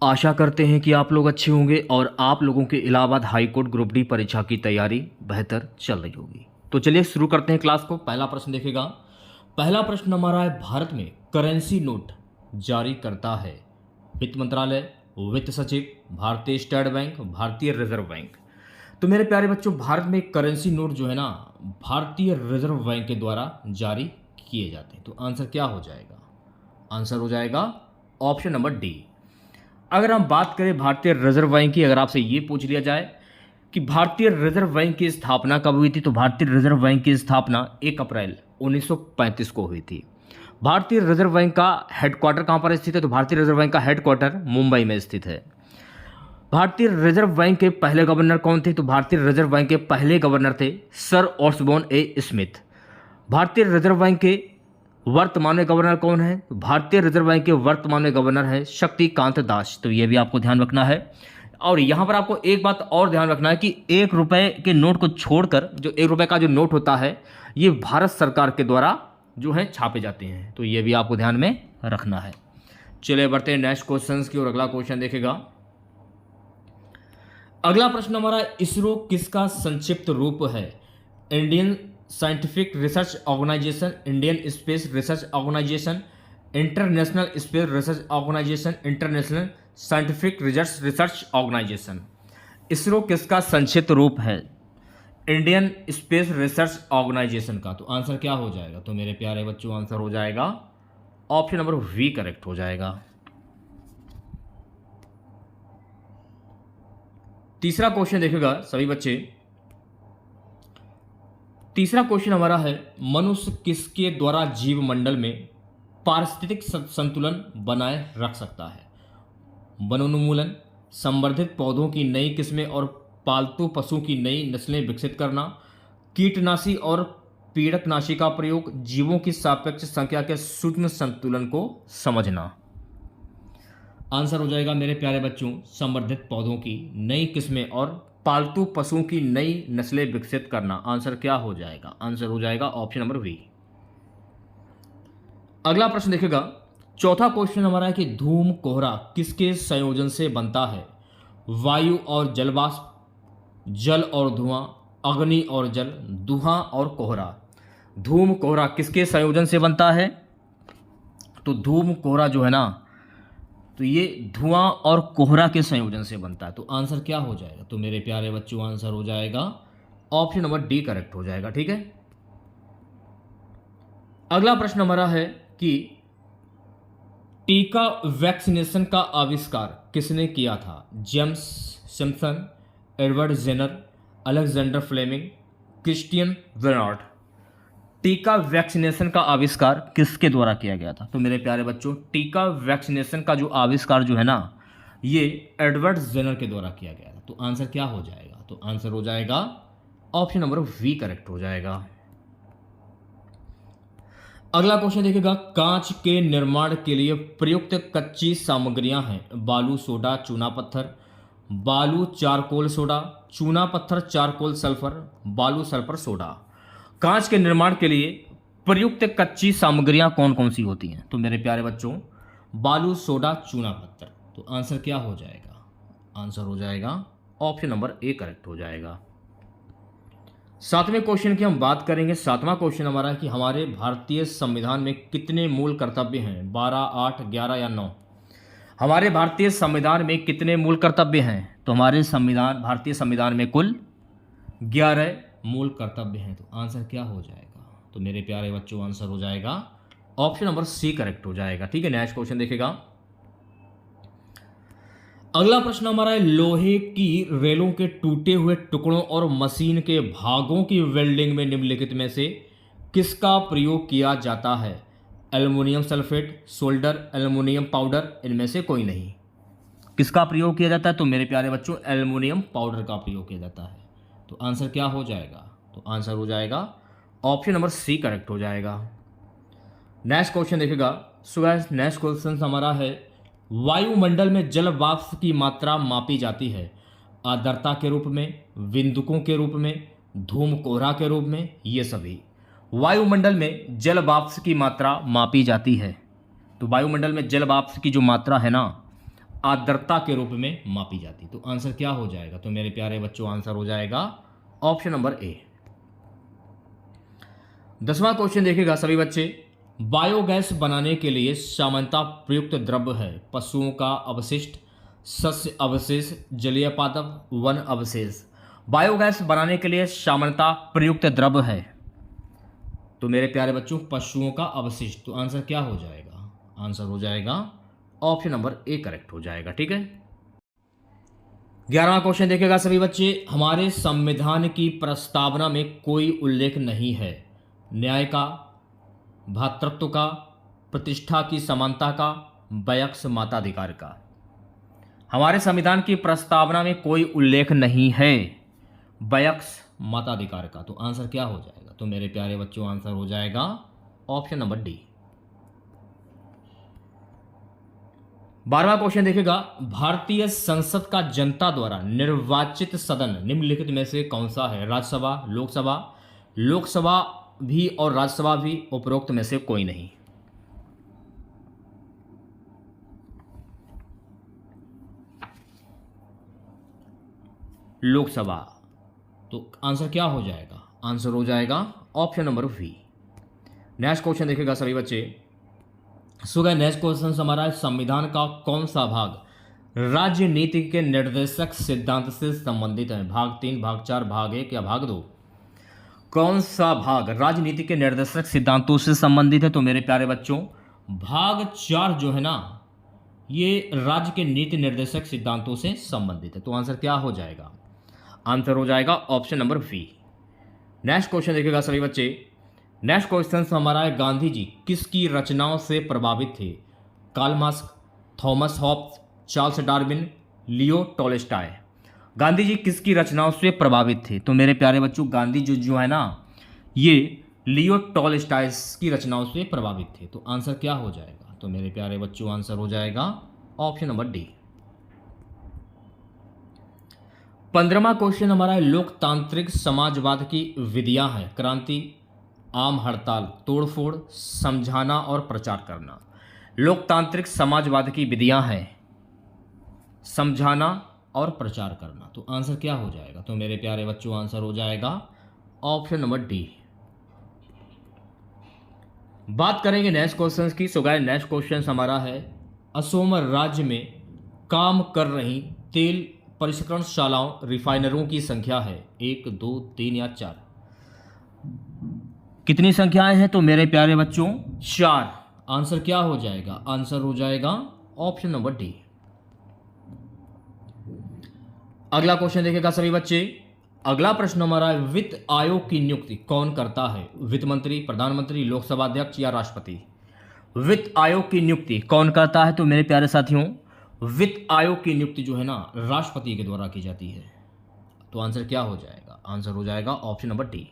आशा करते हैं कि आप लोग अच्छे होंगे और आप लोगों के Allahabad high court group D परीक्षा की तैयारी बेहतर चल रही होगी। तो चलिए शुरू करते हैं क्लास को। पहला प्रश्न देखेगा। पहला प्रश्न हमारा है, भारत में करेंसी नोट जारी करता है वित्त मंत्रालय, वित्त सचिव, भारतीय स्टेट बैंक, भारतीय रिजर्व बैंक। तो मेरे प्यारे बच्चों, भारत में करेंसी नोट जो है ना, भारतीय रिजर्व बैंक के द्वारा जारी किए जाते हैं। तो आंसर क्या हो जाएगा? आंसर हो जाएगा ऑप्शन नंबर डी। अगर हम बात करें भारतीय रिजर्व बैंक की, अगर आपसे ये पूछ लिया जाए कि भारतीय रिजर्व बैंक की स्थापना कब हुई थी, तो भारतीय रिजर्व बैंक की स्थापना 1 अप्रैल 1935 को हुई थी। भारतीय रिजर्व बैंक का हेडक्वार्टर कहाँ पर स्थित है, तो भारतीय रिजर्व बैंक का हेडक्वार्टर मुंबई में स्थित है। भारतीय रिजर्व बैंक के पहले गवर्नर कौन थे, तो भारतीय रिजर्व बैंक के पहले गवर्नर थे सर ऑस्बोर्न ए स्मिथ। भारतीय रिजर्व बैंक के वर्तमान में गवर्नर कौन है, तो भारतीय रिजर्व बैंक के वर्तमान में गवर्नर है शक्तिकांत दास। तो ये भी आपको ध्यान रखना है। और यहाँ पर आपको एक बात और ध्यान रखना है कि 1 रुपए के नोट को छोड़कर जो 1 रुपए का जो नोट होता है, ये भारत सरकार के द्वारा जो है छापे जाते हैं। तो ये भी आपको ध्यान में रखना है। चलिए बढ़ते हैं नेक्स्ट क्वेश्चन की और। अगला क्वेश्चन देखेगा। अगला प्रश्न हमारा, इसरो किसका संक्षिप्त रूप है? Indian scientific research organisation, Indian space research organisation, international space research organisation, international scientific research organisation. ISRO किसका संक्षिप्त रूप है? इंडियन स्पेस रिसर्च ऑर्गेनाइजेशन का। तो आंसर क्या हो जाएगा? तो मेरे प्यारे बच्चों, आंसर हो जाएगा ऑप्शन नंबर वी करेक्ट हो जाएगा। तीसरा क्वेश्चन देखिएगा सभी बच्चे। तीसरा क्वेश्चन हमारा है, मनुष्य किसके द्वारा जीव मंडल में पारिस्थितिक संतुलन बनाए रख सकता है? वनोन्मूलन, संवर्धित पौधों की नई किस्में और पालतू पशु की नई नस्लें विकसित करना, कीटनाशी और पीड़कनाशी का प्रयोग, जीवों की सापेक्ष संख्या के सूक्ष्म संतुलन को समझना। आंसर हो जाएगा मेरे प्यारे बच्चों, संवर्धित पौधों की नई किस्में और पालतू पशुओं की नई नस्लें विकसित करना। आंसर क्या हो जाएगा? आंसर हो जाएगा ऑप्शन नंबर वी। अगला प्रश्न देखिएगा। चौथा क्वेश्चन हमारा है कि धूम कोहरा किसके संयोजन से बनता है? वायु और जलवाष्प, जल और धुआं, अग्नि और जल, धुआं और कोहरा। धूम कोहरा किसके संयोजन से बनता है? तो धूम कोहरा जो है ना, तो ये धुआं और कोहरा के संयोजन से बनता है। तो आंसर क्या हो जाएगा? तो मेरे प्यारे बच्चों, आंसर हो जाएगा ऑप्शन नंबर डी करेक्ट हो जाएगा। ठीक है। अगला प्रश्न हमारा है कि टीका वैक्सीनेशन का आविष्कार किसने किया था? James Simpson, Edward Jenner, Alexander Fleming, Christian Barnard. टीका वैक्सीनेशन का आविष्कार किसके द्वारा किया गया था? तो मेरे प्यारे बच्चों, टीका वैक्सीनेशन का जो आविष्कार जो है ना, ये एडवर्ड जेनर के द्वारा किया गया था। तो आंसर क्या हो जाएगा? तो आंसर हो जाएगा ऑप्शन नंबर वी करेक्ट हो जाएगा। अगला क्वेश्चन देखिएगा। कांच के निर्माण के लिए प्रयुक्त कच्ची सामग्रियां हैं बालू, सोडा, चूना पत्थर। बालू चारकोल सोडा, चूना पत्थर चारकोल सल्फर, बालू सल्फर सोडा। कांच के निर्माण के लिए प्रयुक्त कच्ची सामग्रियां कौन कौन सी होती हैं? तो मेरे प्यारे बच्चों, बालू, सोडा, चूना पत्थर। तो आंसर क्या हो जाएगा? आंसर हो जाएगा ऑप्शन नंबर ए करेक्ट हो जाएगा। सातवें क्वेश्चन की हम बात करेंगे। सातवां क्वेश्चन हमारा है कि हमारे भारतीय संविधान में कितने मूल कर्तव्य हैं? 12, 8, 11 या 9? हमारे भारतीय संविधान में कितने मूल कर्तव्य हैं? तो हमारे भारतीय संविधान में कुल 11 मूल कर्तव्य हैं। तो आंसर क्या हो जाएगा? तो मेरे प्यारे बच्चों, आंसर हो जाएगा ऑप्शन नंबर सी करेक्ट हो जाएगा। ठीक है। नेक्स्ट क्वेश्चन देखेगा। अगला प्रश्न हमारा है, लोहे की रेलों के टूटे हुए टुकड़ों और मशीन के भागों की वेल्डिंग में निम्नलिखित में से किसका प्रयोग किया जाता है? Aluminium sulphate, solder, aluminium powder, इनमें से कोई नहीं। किसका प्रयोग किया जाता है? तो मेरे प्यारे बच्चों, एल्युमिनियम पाउडर का प्रयोग किया जाता है। तो आंसर क्या हो जाएगा? तो आंसर हो जाएगा ऑप्शन नंबर सी करेक्ट हो जाएगा। नेक्स्ट क्वेश्चन देखिएगा। नेक्स्ट क्वेश्चन हमारा है, वायुमंडल में जल वाष्प की मात्रा मापी जाती है आर्द्रता के रूप में, बिंदुकों के रूप में, धूम कोहरा के रूप में, ये सभी। वायुमंडल में जल वाष्प की मात्रा मापी जाती है। तो वायुमंडल में जल वाष्प की जो मात्रा है ना, आर्द्रता के रूप में मापी जाती है। तो आंसर क्या हो जाएगा? तो मेरे प्यारे बच्चों आंसर हो जाएगा ऑप्शन नंबर ए। 10वां क्वेश्चन देखिएगा सभी बच्चे। बायोगैस बनाने के लिए सामान्यतः प्रयुक्त द्रव्य है पशुओं का अवशिष्ट, सस्य अवशेष, जलीय पादप, वन अवशेष। बायोगैस बनाने के लिए सामान्यतः प्रयुक्त द्रव्य है, तो मेरे प्यारे बच्चों पशुओं का अवशिष्ट। तो आंसर क्या हो जाएगा? आंसर हो जाएगा ऑप्शन नंबर ए करेक्ट हो जाएगा। ठीक है। 11वां क्वेश्चन देखिएगा सभी बच्चे। हमारे संविधान की प्रस्तावना में कोई उल्लेख नहीं है न्याय का, भ्रातृत्व का, प्रतिष्ठा की समानता का, वयस्क मताधिकार का। हमारे संविधान की प्रस्तावना में कोई उल्लेख नहीं है वयस्क मताधिकार का। तो आंसर क्या हो जाएगा? तो मेरे प्यारे बच्चों आंसर हो जाएगा ऑप्शन नंबर डी। 12वां क्वेश्चन देखिएगा। भारतीय संसद का जनता द्वारा निर्वाचित सदन निम्नलिखित में से कौन सा है? राज्यसभा, लोकसभा, लोकसभा भी और राज्यसभा भी, उपरोक्त में से कोई नहीं। लोकसभा। तो आंसर क्या हो जाएगा? आंसर हो जाएगा option number B. Next question देखिएगा सभी बच्चे। सो गए नेक्स्ट क्वेश्चन हमारा है संविधान का कौन सा भाग राजनीति के निर्देशक सिद्धांत से संबंधित है? भाग 3, भाग 4, भाग 1 या भाग 2? कौन सा भाग राजनीति के निर्देशक सिद्धांतों से संबंधित है? तो मेरे प्यारे बच्चों भाग 4 जो है ना, ये राज्य के नीति निर्देशक सिद्धांतों से संबंधित है। तो आंसर क्या हो जाएगा? आंसर हो जाएगा option number B. Next question देखिएगा सभी बच्चे। नेक्स्ट क्वेश्चन हमारा है गांधी जी किसकी रचनाओं से प्रभावित थे? Karl Marx, Thomas Hobbes, Charles Darwin, Leo Tolstoy. Gandhi ji किसकी रचनाओं से प्रभावित थे? तो मेरे प्यारे बच्चों गांधी जी जो है ना, ये लियो टॉल्स्टॉय की रचनाओं से प्रभावित थे। तो आंसर क्या हो जाएगा? तो मेरे प्यारे बच्चों आंसर हो जाएगा ऑप्शन नंबर डी। 15वां क्वेश्चन हमारा है लोकतांत्रिक समाजवाद की विधियां हैं क्रांति, आम हड़ताल, तोड़फोड़, समझाना और प्रचार करना। लोकतांत्रिक समाजवाद की विधियां हैं समझाना और प्रचार करना। तो आंसर क्या हो जाएगा? तो मेरे प्यारे बच्चों आंसर हो जाएगा ऑप्शन नंबर डी। बात करेंगे नेक्स्ट क्वेश्चन की। सो गाइस नेक्स्ट क्वेश्चन हमारा है असोम राज्य में काम कर रही तेल परिष्करणशालाओं रिफाइनरों की संख्या है 1, 2, 3 या 4? कितनी संख्याएं हैं? तो मेरे प्यारे बच्चों 4। आंसर क्या हो जाएगा? आंसर हो जाएगा ऑप्शन नंबर डी। अगला क्वेश्चन देखेगा सभी बच्चे। अगला प्रश्न हमारा है वित्त आयोग की नियुक्ति कौन करता है? वित्त मंत्री, प्रधानमंत्री, लोकसभा अध्यक्ष या राष्ट्रपति? वित्त आयोग की नियुक्ति कौन करता है? तो मेरे प्यारे साथियों वित्त आयोग की नियुक्ति जो है ना राष्ट्रपति के द्वारा की जाती है। तो आंसर क्या हो जाएगा? आंसर हो जाएगा ऑप्शन नंबर डी।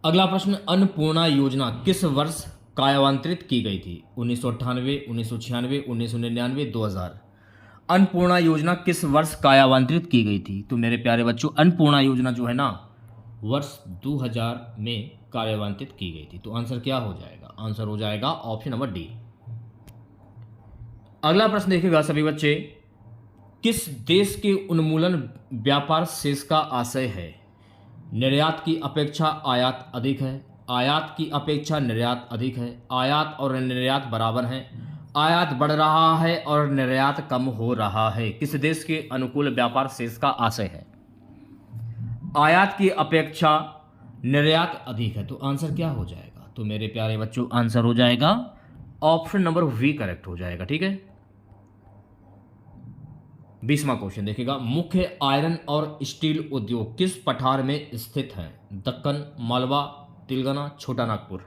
अगला प्रश्न अन्नपूर्णा योजना किस वर्ष कार्यान्वित की गई थी? 1998, 1996, 1999, 2000। अन्नपूर्णा योजना किस वर्ष कार्यान्वित की गई थी? तो मेरे प्यारे बच्चों अन्नपूर्णा योजना जो है ना वर्ष 2000 में कार्यान्वित की गई थी। तो आंसर क्या हो जाएगा? आंसर हो जाएगा ऑप्शन नंबर डी। अगला प्रश्न देखिएगा सभी बच्चे। किस देश के उन्मूलन व्यापार शेष का आशय है? निर्यात की अपेक्षा आयात अधिक है, आयात की अपेक्षा निर्यात अधिक है, आयात और निर्यात बराबर हैं, आयात बढ़ रहा है और निर्यात कम हो रहा है। किस देश के अनुकूल व्यापार शेष का आशय है? आयात की अपेक्षा निर्यात अधिक है। तो आंसर क्या हो जाएगा? तो मेरे प्यारे बच्चों आंसर हो जाएगा ऑप्शन नंबर वी करेक्ट हो जाएगा। ठीक है। 20वां क्वेश्चन देखिएगा। मुख्य आयरन और स्टील उद्योग किस पठार में स्थित है? दक्कन, मालवा, तिलंगाना, छोटा नागपुर।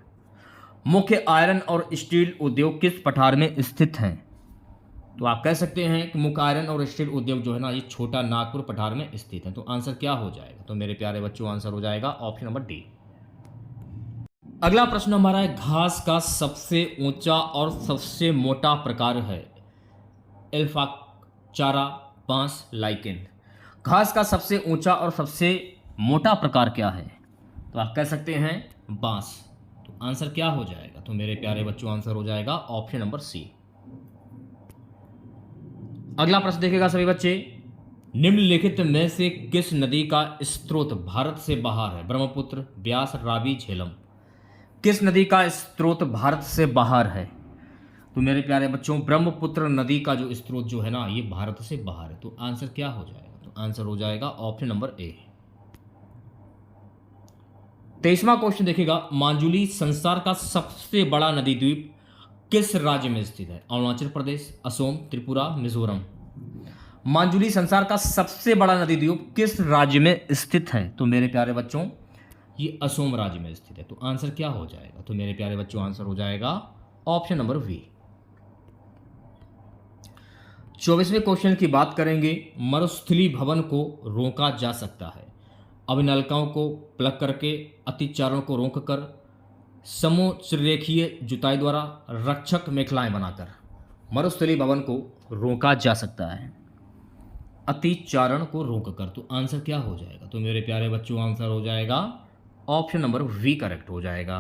मुख्य आयरन और स्टील उद्योग किस पठार में स्थित हैं? तो आप कह सकते हैं कि मुख्य आयरन और स्टील उद्योग जो है ना ये छोटा नागपुर पठार में स्थित है। तो आंसर क्या हो जाएगा? तो मेरे प्यारे बच्चों आंसर हो जाएगा ऑप्शन नंबर डी। अगला प्रश्न हमारा है घास का सबसे ऊंचा और सबसे मोटा प्रकार है? एल्फा, चारा, बांस, लाइकेन। घास का सबसे ऊंचा और सबसे मोटा प्रकार क्या है? तो आप कह सकते हैं बांस। तो आंसर क्या हो जाएगा? तो मेरे प्यारे बच्चों आंसर हो जाएगा ऑप्शन नंबर सी। अगला प्रश्न देखेगा सभी बच्चे, निम्नलिखित में से किस नदी का स्रोत भारत से बाहर है? ब्रह्मपुत्र, ब्यास, रावी, झेलम। किस नदी का स्रोत भारत से बाहर है? तो मेरे प्यारे बच्चों ब्रह्मपुत्र नदी का जो स्रोत जो है ना, ये भारत से बाहर है। तो आंसर क्या हो जाएगा? तो आंसर हो जाएगा ऑप्शन नंबर ए। 23वां क्वेश्चन देखिएगा, मांजुली संसार का सबसे बड़ा नदी द्वीप किस राज्य में स्थित है? अरुणाचल प्रदेश, असम, त्रिपुरा, मिजोरम। मांजुली संसार का सबसे बड़ा नदी द्वीप किस राज्य में स्थित है? तो मेरे प्यारे बच्चों ये असम राज्य में स्थित है। तो आंसर क्या हो जाएगा? तो मेरे प्यारे बच्चों आंसर हो जाएगा ऑप्शन नंबर बी। 24वें क्वेश्चन की बात करेंगे, मरुस्थली भवन को रोका जा सकता है अभिनलकाओं को प्लग करके, अतिचारण को रोककर, समोच्चरेखीय जुताई द्वारा, रक्षक मेखलाएं बनाकर। मरुस्थली भवन को रोका जा सकता है अतिचारण को रोककर। तो आंसर क्या हो जाएगा? तो मेरे प्यारे बच्चों आंसर हो जाएगा ऑप्शन नंबर वी करेक्ट हो जाएगा।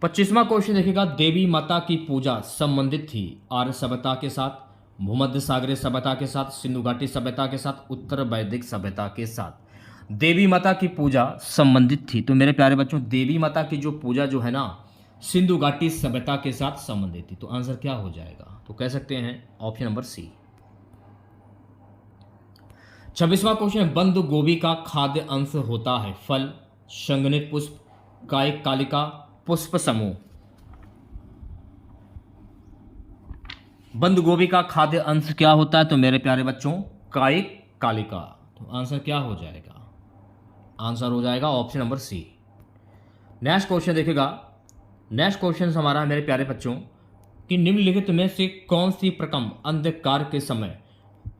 25वां क्वेश्चन देखिएगा, देवी माता की पूजा संबंधित थी आर्य सभ्यता के साथ, भूमध्य सागरीय सभ्यता के साथ, सिंधु घाटी सभ्यता के साथ, उत्तर वैदिक सभ्यता के साथ। देवी माता की पूजा संबंधित थी। तो मेरे प्यारे बच्चों देवी माता की जो पूजा जो है ना, सिंधु घाटी सभ्यता के साथ संबंधित थी। तो आंसर क्या हो जाएगा? तो कह सकते हैं ऑप्शन नंबर सी। 26वां क्वेश्चन, बंद गोभी का खाद्य अंश होता है फल, संगनित पुष्प, कायिक कालिका, पुष्प समूह। बंद गोभी का खाद्य अंश क्या होता है? तो मेरे प्यारे बच्चों कायिक कालिका। तो आंसर क्या हो जाएगा? आंसर हो जाएगा option number C. Next question देखिएगा, नेक्स्ट क्वेश्चन हमारा है मेरे प्यारे बच्चों कि निम्नलिखित में से कौन सी प्रकम अंधकार के समय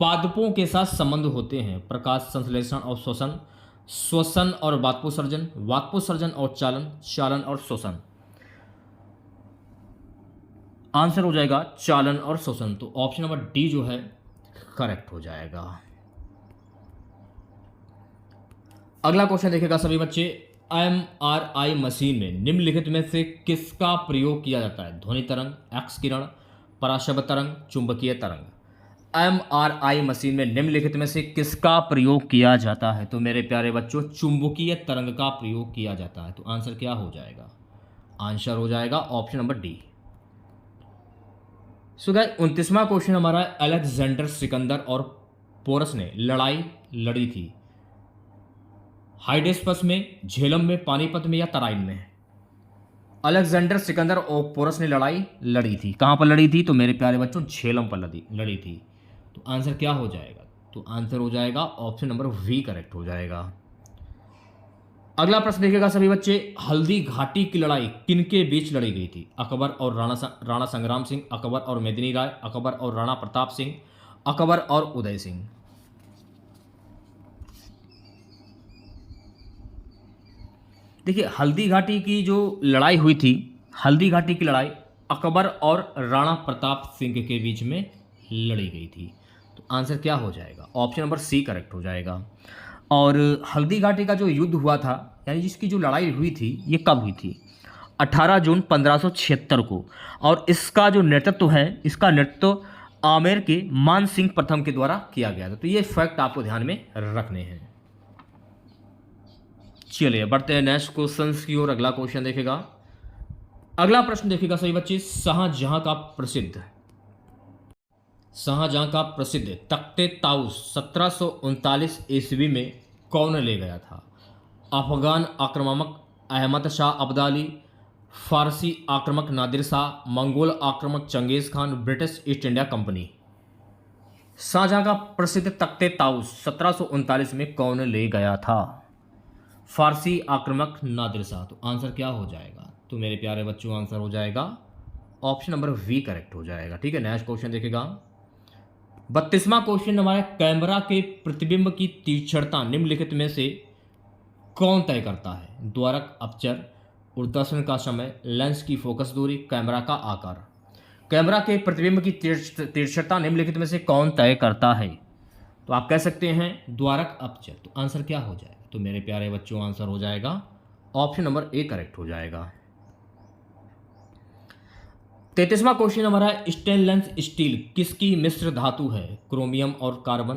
पादपों के साथ संबंध होते हैं? प्रकाश संश्लेषण और श्वसन, श्वसन और वाष्पोत्सर्जन, वाष्पोत्सर्जन और चालन, चालन और श्वसन। आंसर हो जाएगा चालन और श्वसन। तो ऑप्शन नंबर डी जो है करेक्ट हो जाएगा। अगला क्वेश्चन देखेगा सभी बच्चे, एमआरआई मशीन में निम्नलिखित में से किसका प्रयोग किया जाता है? ध्वनि तरंग, एक्स किरण, पराशब्द तरंग, चुंबकीय तरंग। एमआरआई मशीन में निम्नलिखित में से किसका प्रयोग किया जाता है? तो मेरे प्यारे बच्चों चुंबकीय तरंग का प्रयोग किया जाता है। तो आंसर क्या हो जाएगा? आंसर हो जाएगा option number D. So guys 29वां क्वेश्चन हमारा अलेक्जेंडर सिकंदर और पोरस ने लड़ाई लड़ी थी हाइडेस्पस में, झेलम में, पानीपत में या तराइन में? अलेक्जेंडर सिकंदर और पोरस ने लड़ाई लड़ी थी। कहां पर लड़ी थी? तो मेरे प्यारे बच्चों झेलम पर लड़ी थी। तो आंसर क्या हो जाएगा? तो आंसर हो जाएगा ऑप्शन नंबर वी करेक्ट हो जाएगा। अगला प्रश्न देखिएगा सभी बच्चे, हल्दी घाटी की लड़ाई किनके बीच लड़ी गई थी? अकबर और राणा संग्राम सिंह, अकबर और मेदिनी राय, अकबर और राणा प्रताप सिंह, अकबर और उदय सिंह। देखिए हल्दी घाटी की जो लड़ाई हुई थी, हल्दी घाटी की लड़ाई अकबर और राणा प्रताप सिंह के बीच में लड़ी गई थी। तो आंसर क्या हो जाएगा? ऑप्शन नंबर सी करेक्ट हो जाएगा। और हल्दी घाटी का जो युद्ध हुआ था, यानी जिसकी जो लड़ाई हुई थी, ये कब हुई थी? 18 जून 1576 को। और इसका जो नेतृत्व है, इसका नेतृत्व आमेर के मान सिंह प्रथम के द्वारा किया गया था। तो ये फैक्ट आपको ध्यान में रखने हैं। चलिए बढ़ते हैं नेक्स्ट क्वेश्चन की ओर। अगला क्वेश्चन देखेगा, अगला प्रश्न देखेगा सही बच्चे, शाहजहां का प्रसिद्ध तख्ते ताउस 1739 ईस्वी में कौन ले गया था? अफगान आक्रामक अहमद शाह अब्दाली, फारसी आक्रामक नादिर शाह, मंगोल आक्रामक Genghis Khan, British East India Company. Shahjahan का प्रसिद्ध तख्ते ताउस 1739 में कौन ले गया था? फारसी आक्रामक नादिर शाह। तो आंसर क्या हो जाएगा? तो मेरे प्यारे बच्चों आंसर हो जाएगा ऑप्शन नंबर वी करेक्ट हो जाएगा। ठीक है, नेक्स्ट क्वेश्चन देखेगा, 32वां क्वेश्चन हमारे, कैमरा के प्रतिबिंब की तीक्ष्णता निम्नलिखित में से कौन तय करता है? द्वारक, अपचर, उर्दर्शन का समय, लेंस की फोकस दूरी, कैमरा का आकार। कैमरा के प्रतिबिंब की तीक्ष्णता निम्नलिखित में से कौन तय करता है? तो आप कह सकते हैं द्वारक, अपचर। तो आंसर क्या हो जाएगा? तो मेरे प्यारे बच्चों आंसर हो जाएगा ऑप्शन नंबर ए करेक्ट हो जाएगा। 33वां क्वेश्चन हमारा है स्टेनलेस स्टील किसकी मिश्र धातु है? क्रोमियम और कार्बन,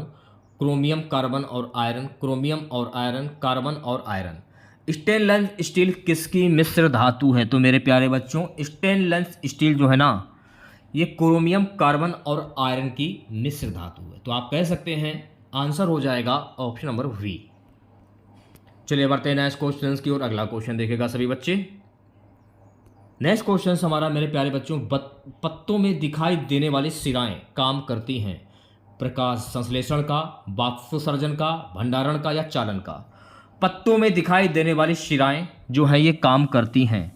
क्रोमियम कार्बन और आयरन, क्रोमियम और आयरन, कार्बन और आयरन। स्टेनलेस स्टील किसकी मिश्र धातु है? तो मेरे प्यारे बच्चों स्टेनलेस स्टील जो है ना ये क्रोमियम कार्बन और आयरन की मिश्र धातु है। तो आप कह सकते हैं आंसर हो जाएगा ऑप्शन नंबर वी। चलिए बढ़ते हैं नेक्स्ट क्वेश्चन की ओर। अगला क्वेश्चन देखेगा सभी बच्चे। नेक्स्ट क्वेश्चन हमारा मेरे प्यारे बच्चों पत्तों में दिखाई देने वाली शिराएं काम करती हैं प्रकाश संश्लेषण का, वाष्पोत्सर्जन का, भंडारण का या चालन का? पत्तों में दिखाई देने वाली शिराएं जो है ये काम करती हैं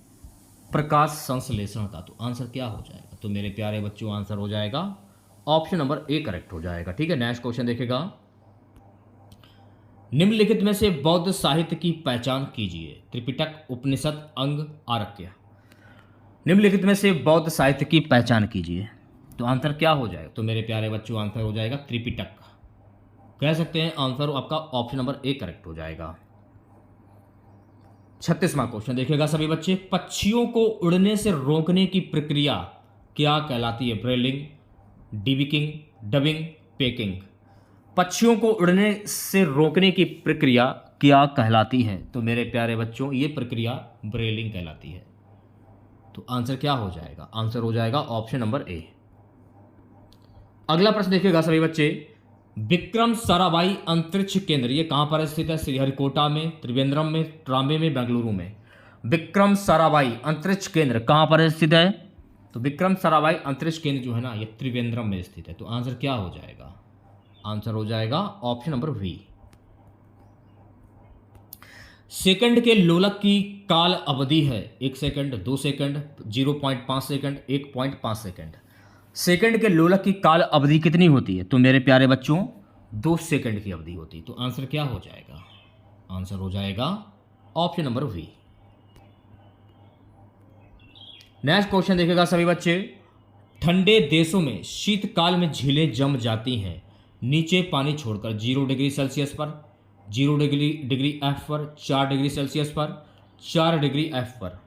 प्रकाश संश्लेषण का। तो आंसर क्या हो जाएगा? तो मेरे प्यारे बच्चों आंसर हो जाएगा ऑप्शन नंबर ए करेक्ट हो जाएगा। ठीक है, नेक्स्ट क्वेश्चन देखेगा। निम्नलिखित में से बौद्ध साहित्य की पहचान कीजिए। त्रिपिटक, उपनिषद, अंग, आर्य। निम्नलिखित में से बौद्ध साहित्य की पहचान कीजिए। तो आंसर क्या हो जाएगा? तो मेरे प्यारे बच्चों आंसर हो जाएगा त्रिपिटक। कह सकते हैं आंसर आपका ऑप्शन नंबर ए करेक्ट हो जाएगा। 36वां क्वेश्चन देखिएगा सभी बच्चे। पक्षियों को उड़ने से रोकने की प्रक्रिया क्या कहलाती है? Brailing, debeaking, dubbing, pecking. पक्षियों को उड़ने से रोकने की प्रक्रिया क्या कहलाती है? तो मेरे प्यारे बच्चों ये प्रक्रिया ब्रेलिंग कहलाती है। तो आंसर क्या हो जाएगा? आंसर हो जाएगा ऑप्शन नंबर ए। अगला प्रश्न देखिएगा सभी बच्चे। विक्रम साराभाई अंतरिक्ष केंद्र ये कहां पर स्थित है? श्रीहरिकोटा में, त्रिवेंद्रम में, ट्राम्बे में, बेंगलुरु में। विक्रम साराभाई अंतरिक्ष केंद्र कहां पर स्थित है? तो विक्रम साराभाई अंतरिक्ष केंद्र जो है ना ये त्रिवेंद्रम में स्थित है। तो आंसर क्या हो जाएगा? आंसर हो जाएगा ऑप्शन नंबर वी। सेकंड के लोलक की काल अवधि है 1 second, 2 second, 0.5 second, 1.5 second. Second के लोलक की काल अवधि कितनी होती है? तो मेरे प्यारे बच्चों 2 सेकंड की अवधि होती है। तो आंसर क्या हो जाएगा? आंसर हो जाएगा option number B. Next question देखेगा सभी बच्चे। ठंडे देशों में शीतकाल में झीलें जम जाती हैं नीचे पानी छोड़कर 0 डिग्री सेल्सियस पर, 0 डिग्री एफ पर, 4 डिग्री सेल्सियस पर, 4 डिग्री एफ पर।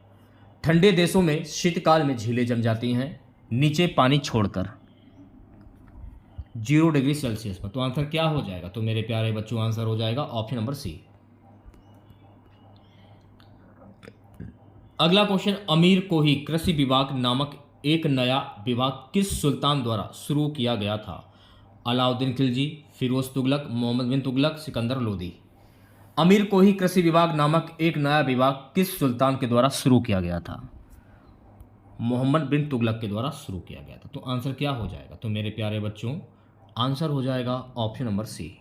ठंडे देशों में शीतकाल में झीलें जम जाती हैं नीचे पानी छोड़कर 0 डिग्री सेल्सियस पर। तो आंसर क्या हो जाएगा? तो मेरे प्यारे बच्चों आंसर हो जाएगा ऑप्शन नंबर सी। अगला क्वेश्चन। अमीर को ही कृषि विभाग नामक एक नया विभाग किस सुल्तान द्वारा शुरू किया गया था? अलाउद्दीन खिलजी, फिरोज तुगलक, मोहम्मद बिन तुगलक, सिकंदर लोदी। अमीर को ही कृषि विभाग नामक एक नया विभाग किस सुल्तान के द्वारा शुरू किया गया था? मोहम्मद बिन तुगलक के द्वारा शुरू किया गया था। तो आंसर क्या हो जाएगा? तो मेरे प्यारे बच्चों आंसर हो जाएगा ऑप्शन नंबर सी।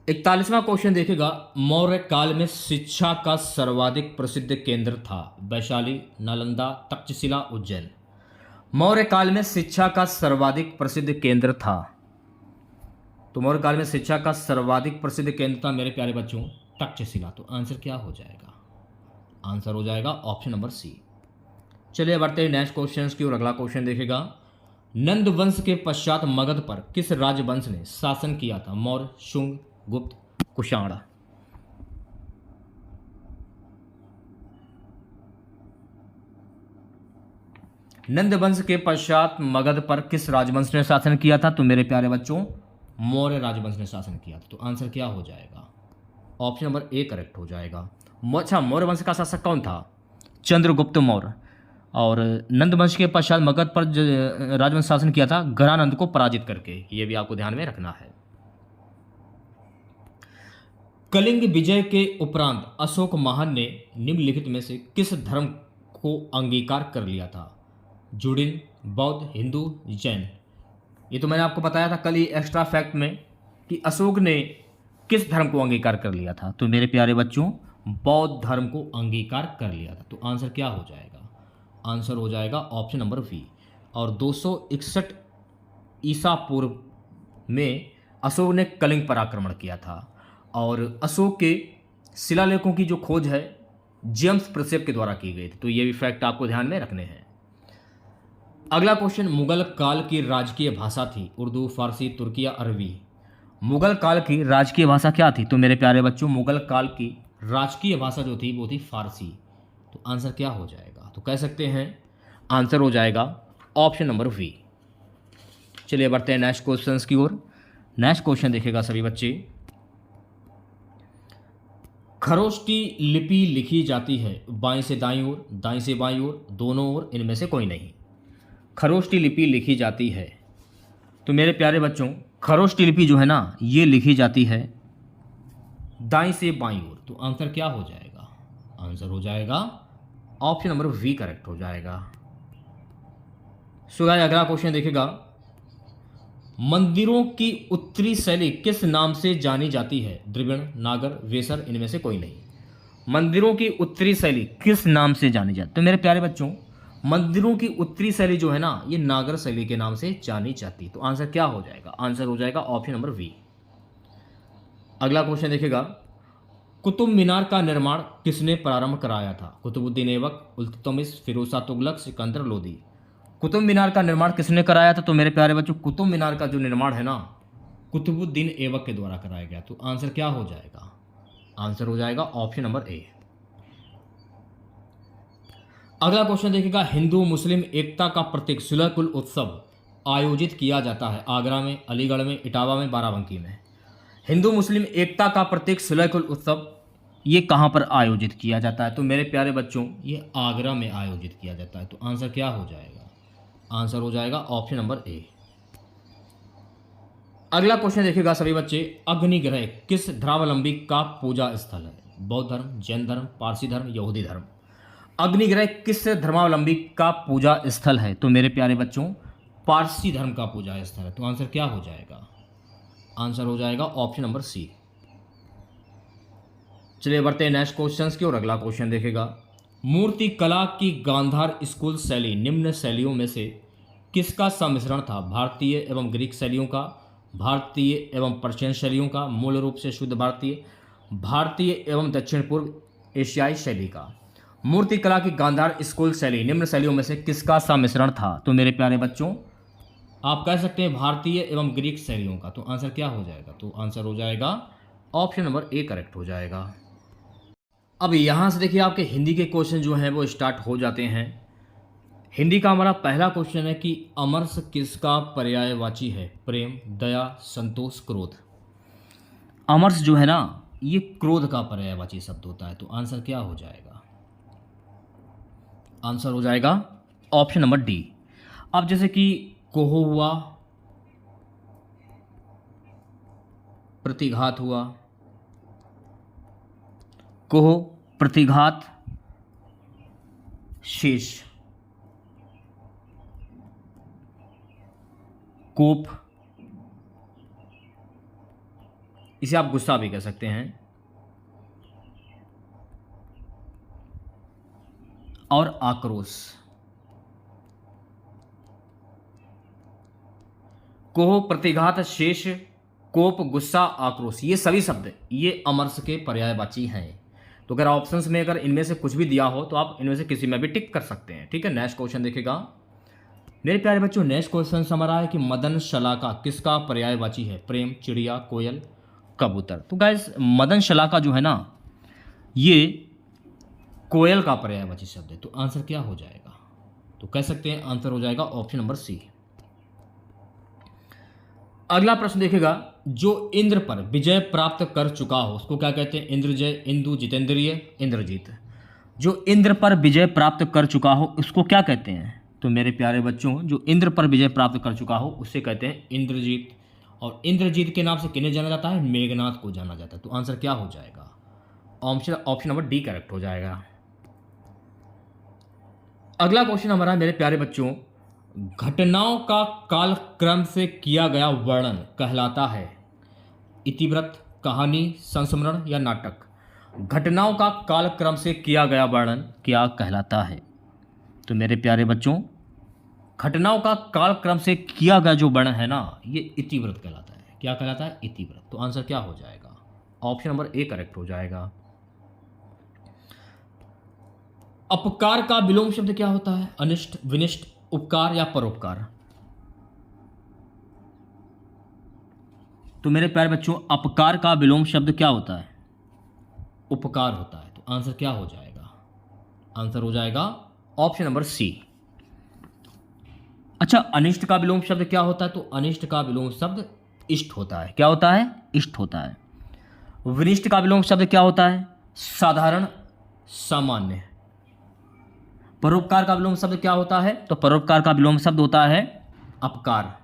41वां क्वेश्चन देखेगा। मौर्य काल में शिक्षा का सर्वाधिक प्रसिद्ध केंद्र था? वैशाली, नालंदा, तक्षशिला, उज्जैन। मौर्य काल में शिक्षा का सर्वाधिक प्रसिद्ध केंद्र था। तो मौर्य काल में शिक्षा का सर्वाधिक प्रसिद्ध केंद्र था मेरे प्यारे बच्चों तक्षशिला। तो आंसर क्या हो जाएगा? आंसर हो जाएगा ऑप्शन नंबर सी। चलिए बढ़ते हैं नेक्स्ट क्वेश्चन की और। अगला क्वेश्चन देखेगा। नंद वंश के पश्चात मगध पर किस राजवंश ने शासन किया था? मौर्य, शुंग, गुप्त, कुषाण। नंद वंश के पश्चात मगध पर किस राजवंश ने शासन किया था? तो मेरे प्यारे बच्चों मौर्य राजवंश ने शासन किया था। तो आंसर क्या हो जाएगा? ऑप्शन नंबर ए करेक्ट हो जाएगा। अच्छा, मौर्य वंश का शासक कौन था? चंद्रगुप्त मौर्य। और नंद वंश के पश्चात मगध पर राजवंश शासन किया था गणानंद को पराजित करके। ये भी आपको ध्यान में रखना है। कलिंग विजय के उपरांत अशोक महान ने निम्नलिखित में से किस धर्म को अंगीकार कर लिया था? जुडिन, बौद्ध, हिंदू, जैन। ये तो मैंने आपको बताया था कल ही एक्स्ट्रा फैक्ट में कि अशोक ने किस धर्म को अंगीकार कर लिया था। तो मेरे प्यारे बच्चों बौद्ध धर्म को अंगीकार कर लिया था। तो आंसर क्या हो जाएगा? आंसर हो जाएगा ऑप्शन नंबर वी। और 261 ईसा पूर्व में अशोक ने कलिंग पर आक्रमण किया था। और अशोक के शिलालेखों की जो खोज है जेम्स प्रिसेप के द्वारा की गई थी। तो ये भी फैक्ट आपको ध्यान में रखने हैं। अगला क्वेश्चन। मुगल काल की राजकीय भाषा थी उर्दू, फारसी, तुर्की या अरबी? मुगल काल की राजकीय भाषा क्या थी? तो मेरे प्यारे बच्चों, मुगल काल की राजकीय भाषा जो थी वो थी फारसी। तो आंसर क्या हो जाएगा? तो कह सकते हैं आंसर हो जाएगा ऑप्शन नंबर वी। चलिए बढ़ते हैं नेक्स्ट क्वेश्चंस की ओर। नेक्स्ट क्वेश्चन देखेगा सभी बच्चे। खरोष्टी लिपि लिखी जाती है बाएं से दाईं ओर, दाईं से बाईं ओर, दोनों ओर, इनमें से कोई नहीं। खरोष्टी लिपि लिखी जाती है, तो मेरे प्यारे बच्चों खरोष्टी लिपि जो है ना ये लिखी जाती है दाईं से बाईं ओर। तो आंसर क्या हो जाएगा? आंसर हो जाएगा ऑप्शन नंबर वी करेक्ट हो जाएगा। सो गाइस अगला क्वेश्चन देखेगा। मंदिरों की उत्तरी शैली किस नाम से जानी जाती है? द्रविड़, नागर, वेसर, इनमें से कोई नहीं। मंदिरों की उत्तरी शैली किस नाम से जानी जाती है? तो मेरे प्यारे बच्चों मंदिरों की उत्तरी शैली जो है ना ये नागर शैली के नाम से जानी जाती। तो आंसर क्या हो जाएगा? आंसर हो जाएगा ऑप्शन नंबर वी। अगला क्वेश्चन देखेगा। कुतुब मीनार का निर्माण किसने प्रारंभ कराया था? कुतुबुद्दीन ऐबक, इल्तुतमिश, फिरोज शाह तुगलक, सिकंदर लोदी। कुतुब मीनार का निर्माण किसने कराया था? तो मेरे प्यारे बच्चों कुतुब मीनार का जो निर्माण है ना कुतुबुद्दीन ऐबक के द्वारा कराया गया। तो आंसर क्या हो जाएगा? आंसर हो जाएगा ऑप्शन नंबर ए। अगला क्वेश्चन देखिएगा। हिंदू मुस्लिम एकता का प्रतीक सुलह कुल उत्सव आयोजित किया जाता है आगरा में, अलीगढ़ में, इटावा में, बाराबंकी में। हिंदू मुस्लिम एकता का प्रतीक सुलह कुल उत्सव ये कहाँ पर आयोजित किया जाता है? तो मेरे प्यारे बच्चों ये आगरा में आयोजित किया जाता है। तो आंसर क्या हो जाएगा? आंसर हो जाएगा ऑप्शन नंबर ए। अगला क्वेश्चन देखिएगा सभी बच्चे। अग्निग्रह किस धर्मावलंबी का पूजा स्थल है? बौद्ध धर्म, जैन धर्म, पारसी धर्म, यहूदी धर्म। अग्निग्रह किस धर्मावलंबी का पूजा स्थल है? तो मेरे प्यारे बच्चों पारसी धर्म का पूजा स्थल है। तो आंसर क्या हो जाएगा? आंसर हो जाएगा ऑप्शन नंबर सी। चलिए बढ़ते हैं नेक्स्ट क्वेश्चन की और अगला क्वेश्चन देखेगा। मूर्ति कला की गांधार स्कूल शैली निम्न शैलियों में से किसका सम्मिश्रण था? भारतीय एवं ग्रीक शैलियों का, भारतीय एवं पर्शियन शैलियों का, मूल रूप से शुद्ध भारतीय, भारतीय एवं दक्षिण पूर्व एशियाई शैली का। मूर्ति कला की गांधार स्कूल शैली निम्न शैलियों में से किसका सम्मिश्रण था? तो मेरे प्यारे बच्चों आप कह सकते हैं भारतीय एवं ग्रीक शैलियों का। तो आंसर क्या हो जाएगा? तो आंसर हो जाएगा ऑप्शन नंबर ए करेक्ट हो जाएगा। अब यहाँ से देखिए आपके हिंदी के क्वेश्चन जो हैं वो स्टार्ट हो जाते हैं। हिंदी का हमारा पहला क्वेश्चन है कि अमरस किसका पर्यायवाची है? प्रेम, दया, संतोष, क्रोध। अमरस जो है ना ये क्रोध का पर्यायवाची शब्द होता है। तो आंसर क्या हो जाएगा? आंसर हो जाएगा ऑप्शन नंबर डी। अब जैसे कि कोह हुआ, प्रतिघात हुआ, कोह, प्रतिघात, शेष, कोप, इसे आप गुस्सा भी कह सकते हैं, और आक्रोश। कोह, प्रतिघात, शेष, कोप, गुस्सा, आक्रोश ये सभी शब्द ये अमरस के पर्यायवाची हैं। तो अगर ऑप्शंस में अगर इनमें से कुछ भी दिया हो तो आप इनमें से किसी में भी टिक कर सकते हैं। ठीक है, नेक्स्ट क्वेश्चन देखेगा मेरे प्यारे बच्चों। नेक्स्ट क्वेश्चन हमारा है कि मदन शलाका किसका पर्यायवाची है? प्रेम, चिड़िया, कोयल, कबूतर। तो गाइस मदन शलाका जो है ना ये कोयल का पर्यायवाची शब्द है। तो आंसर क्या हो जाएगा? तो कह सकते हैं आंसर हो जाएगा ऑप्शन नंबर सी। अगला प्रश्न देखेगा। जो इंद्र पर विजय प्राप्त कर चुका हो उसको क्या कहते हैं? इंद्रजय, इंदु, जितेंद्रिय, इंद्रजीत। जो इंद्र पर विजय प्राप्त कर चुका हो उसको क्या कहते हैं? तो मेरे प्यारे बच्चों जो इंद्र पर विजय प्राप्त कर चुका हो उससे कहते हैं इंद्रजीत। और इंद्रजीत के नाम से किन्हें जाना जाता है? मेघनाथ को जाना जाता है। तो आंसर क्या हो जाएगा? ऑप्शन नंबर डी करेक्ट हो जाएगा। अगला क्वेश्चन हमारा मेरे प्यारे बच्चों। घटनाओं का कालक्रम से किया गया वर्णन कहलाता है इतिवृत्त, कहानी, संस्मरण या नाटक। घटनाओं का कालक्रम से किया गया वर्णन क्या कहलाता है? तो मेरे प्यारे बच्चों घटनाओं का कालक्रम से किया गया जो वर्णन है ना ये इतिवृत्त कहलाता है। क्या कहलाता है? इतिवृत्त। तो आंसर क्या हो जाएगा? ऑप्शन नंबर ए करेक्ट हो जाएगा। अपकार का विलोम शब्द क्या होता है? अनिष्ट, विनिष्ट, उपकार या परोपकार। तो मेरे प्यारे बच्चों अपकार का विलोम शब्द क्या होता है? उपकार होता है। तो आंसर क्या हो जाएगा? आंसर हो जाएगा ऑप्शन नंबर सी। अच्छा, अनिष्ट का विलोम शब्द क्या होता है? तो अनिष्ट का विलोम शब्द इष्ट होता है। क्या होता है? इष्ट होता है। विनिष्ट का विलोम शब्द क्या होता है? साधारण, सामान्य। परोपकार का विलोम शब्द क्या होता है? तो परोपकार का विलोम शब्द होता है अपकार।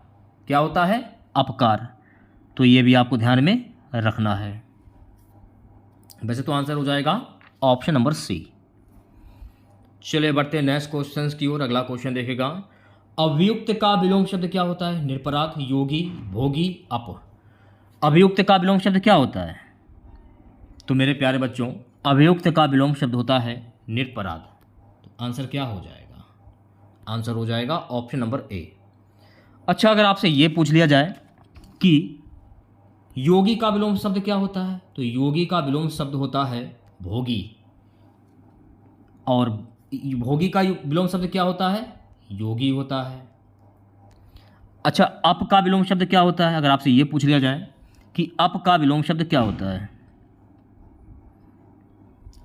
क्या होता है? अपकार। तो ये भी आपको ध्यान में रखना है। वैसे तो आंसर हो जाएगा ऑप्शन नंबर सी। चलिए बढ़ते हैं नेक्स्ट क्वेश्चन की ओर। अगला क्वेश्चन देखेगा, अभियुक्त का विलोम शब्द क्या होता है? निरपराध, योगी, भोगी, अप। अभियुक्त का विलोम शब्द क्या होता है? तो मेरे प्यारे बच्चों अभियुक्त का विलोम शब्द होता है निरपराध। तो आंसर क्या हो जाएगा? आंसर हो जाएगा ऑप्शन नंबर ए। अच्छा, अगर आपसे ये पूछ लिया जाए कि योगी का विलोम शब्द क्या होता है? तो योगी का विलोम शब्द होता है भोगी। और भोगी का विलोम शब्द क्या होता है? योगी होता है। अच्छा, अप का विलोम शब्द क्या होता है? अगर आपसे ये पूछ लिया जाए कि अप का विलोम शब्द क्या होता है?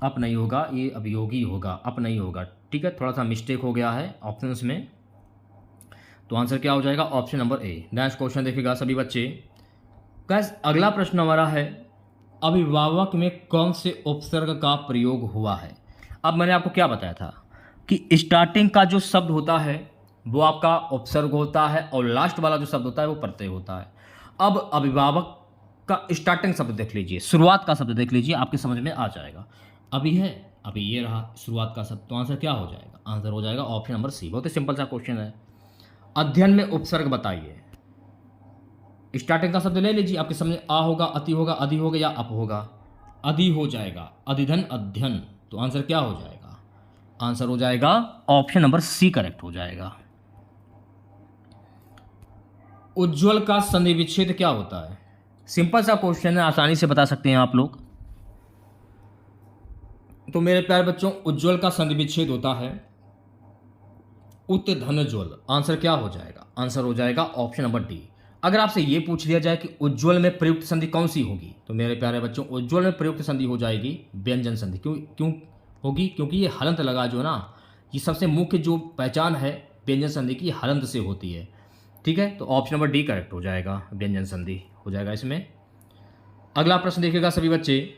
अप नहीं होगा, ये अभियोगी होगा, अप नहीं होगा। ठीक है, थोड़ा सा मिस्टेक हो गया है ऑप्शंस में। तो आंसर क्या हो जाएगा? Option number A. Next question देखिएगा सभी बच्चे। गैस अगला प्रश्न हमारा है, अभिभावक में कौन से उपसर्ग का प्रयोग हुआ है? अब मैंने आपको क्या बताया था कि स्टार्टिंग का जो शब्द होता है वो आपका उपसर्ग होता है और लास्ट वाला जो शब्द होता है वो प्रत्यय होता है। अब अभिभावक का स्टार्टिंग शब्द देख लीजिए, शुरुआत का शब्द देख लीजिए, आपके समझ में आ जाएगा। अभी है, अभी ये रहा शुरुआत का शब्द। तो आंसर क्या हो जाएगा? आंसर हो जाएगा ऑप्शन नंबर सी। बहुत ही सिंपल सा क्वेश्चन है। अध्ययन में उपसर्ग बताइए। स्टार्टिंग का शब्द ले लीजिए, आपके समझ आ होगा, अति होगा, अधि होगा या अप होगा? अधि हो जाएगा, अधिधन, अध्ययन। तो आंसर क्या हो जाएगा? आंसर हो जाएगा ऑप्शन नंबर सी करेक्ट हो जाएगा। उज्ज्वल का संधि विच्छेद क्या होता है? सिंपल सा क्वेश्चन है, आसानी से बता सकते हैं आप लोग। तो मेरे प्यारे बच्चों उज्ज्वल का संधि विच्छेद होता है उत्धनज्वल। आंसर क्या हो जाएगा? आंसर हो जाएगा ऑप्शन नंबर डी। अगर आपसे ये पूछ लिया जाए कि उज्ज्वल में प्रयुक्त संधि कौन सी होगी? तो मेरे प्यारे बच्चों उज्ज्वल में प्रयुक्त संधि हो जाएगी व्यंजन संधि। क्यों होगी? क्योंकि ये हलंत लगा जो ना, ये सबसे मुख्य जो पहचान है व्यंजन संधि की हलंत से होती है। ठीक है, तो ऑप्शन नंबर डी करेक्ट हो जाएगा, व्यंजन संधि हो जाएगा इसमें। अगला प्रश्न देखिएगा सभी बच्चे,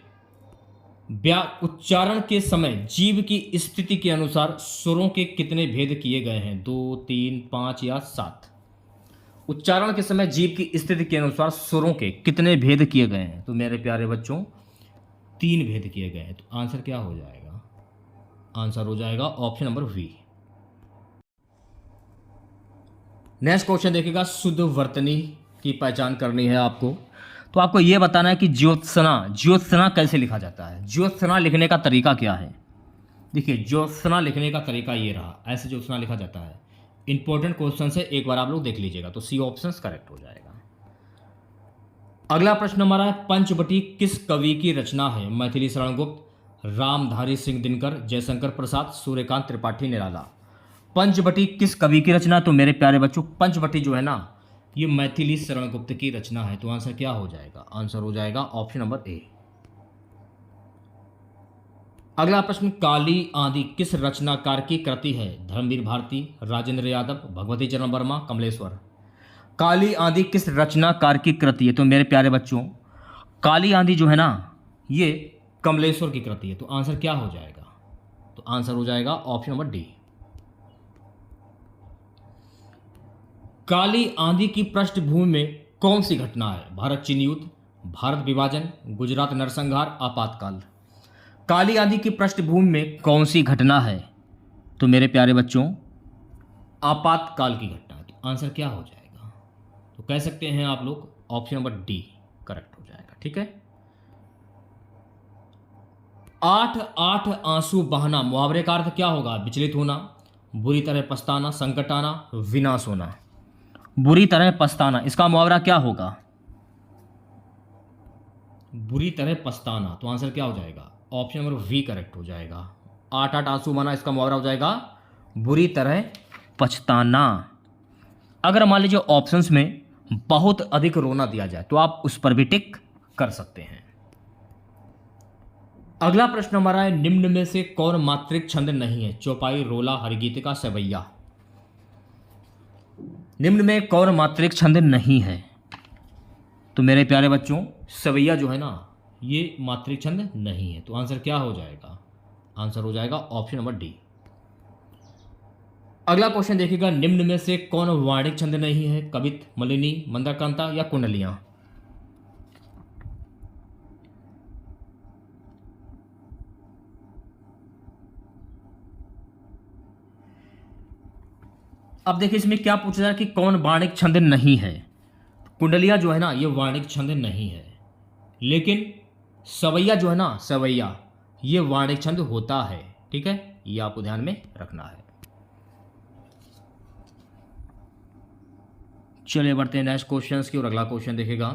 उच्चारण के समय जीव की स्थिति के अनुसार स्वरों के कितने भेद किए गए हैं? 2, 3, 5 या 7? उच्चारण के समय जीव की स्थिति के अनुसार स्वरों के कितने भेद किए गए हैं? तो मेरे प्यारे बच्चों 3 भेद किए गए हैं। तो आंसर क्या हो जाएगा? आंसर हो जाएगा option number B. Next question देखिएगा, शुद्ध वर्तनी की पहचान करनी है आपको। तो आपको यह बताना है कि ज्योत्सना कैसे लिखा जाता है। ज्योत्सना लिखने का तरीका क्या है? देखिए ज्योत्सना लिखने का तरीका ये रहा, ऐसे ज्योत्सना लिखा जाता है। इंपॉर्टेंट क्वेश्चन है, एक बार आप लोग देख लीजिएगा। तो सी ऑप्शन करेक्ट हो जाएगा। अगला प्रश्न हमारा है, पंचवटी किस कवि की रचना है? मैथिली शरण गुप्त, रामधारी सिंह दिनकर, जयशंकर प्रसाद, सूर्यकांत त्रिपाठी निराला। पंचवटी किस कवि की रचना? तो मेरे प्यारे बच्चों पंचवटी जो है ना, ये मैथिली शरण गुप्त की रचना है। तो आंसर क्या हो जाएगा? आंसर हो जाएगा ऑप्शन नंबर ए। अगला प्रश्न, काली आंधी किस रचनाकार की कृति है? धर्मवीर भारती, राजेंद्र यादव, भगवती चरण वर्मा, कमलेश्वर। काली आंधी किस रचनाकार की कृति है? तो मेरे प्यारे बच्चों काली आंधी जो है ना, ये कमलेश्वर की कृति है। तो आंसर क्या हो जाएगा? तो आंसर हो जाएगा ऑप्शन नंबर डी। काली आंधी की पृष्ठभूमि में कौन सी घटना है? भारत चीन युद्ध, भारत विभाजन, गुजरात नरसंहार, आपातकाल। काली आंधी की पृष्ठभूमि में कौन सी घटना है? तो मेरे प्यारे बच्चों आपातकाल की घटना है। तो आंसर क्या हो जाएगा? तो कह सकते हैं आप लोग ऑप्शन नंबर डी करेक्ट हो जाएगा। ठीक है, 8 आंसू बहाना मुहावरे का अर्थ क्या होगा? विचलित होना, बुरी तरह पछताना, संकट आना, विनाश होना। बुरी तरह पछताना, इसका मुहावरा क्या होगा? बुरी तरह पछताना। तो आंसर क्या हो जाएगा? ऑप्शन नंबर वी करेक्ट हो जाएगा। 8 आंसू बहाना, इसका मुहावरा हो जाएगा बुरी तरह पछताना। अगर मान लीजिए ऑप्शंस में बहुत अधिक रोना दिया जाए, तो आप उस पर भी टिक कर सकते हैं। अगला प्रश्न हमारा है, निम्न में से कौन मात्रिक छंद नहीं है? चौपाई, रोला, हरिगीतिका, सवैया। निम्न में कौन मात्रिक छंद नहीं है? तो मेरे प्यारे बच्चों, सवैया जो है ना, ये मात्रिक छंद नहीं है। तो आंसर क्या हो जाएगा? आंसर हो जाएगा ऑप्शन नंबर डी। अगला क्वेश्चन देखिएगा, निम्न में से कौन वाणिक छंद नहीं है? कवित, मलिनी, मंदाक्रांता या कुंडलियां। अब देखिए इसमें क्या पूछा जाए कि कौन वाणिक छंद नहीं है। कुंडलियां जो है ना, ये वाणिक छंद नहीं है, लेकिन सवैया जो है ना, सवैया ये वाणिक छंद होता है। ठीक है, ये आपको ध्यान में रखना है। चलिए बढ़ते हैं नेक्स्ट क्वेश्चन की और अगला क्वेश्चन देखेगा,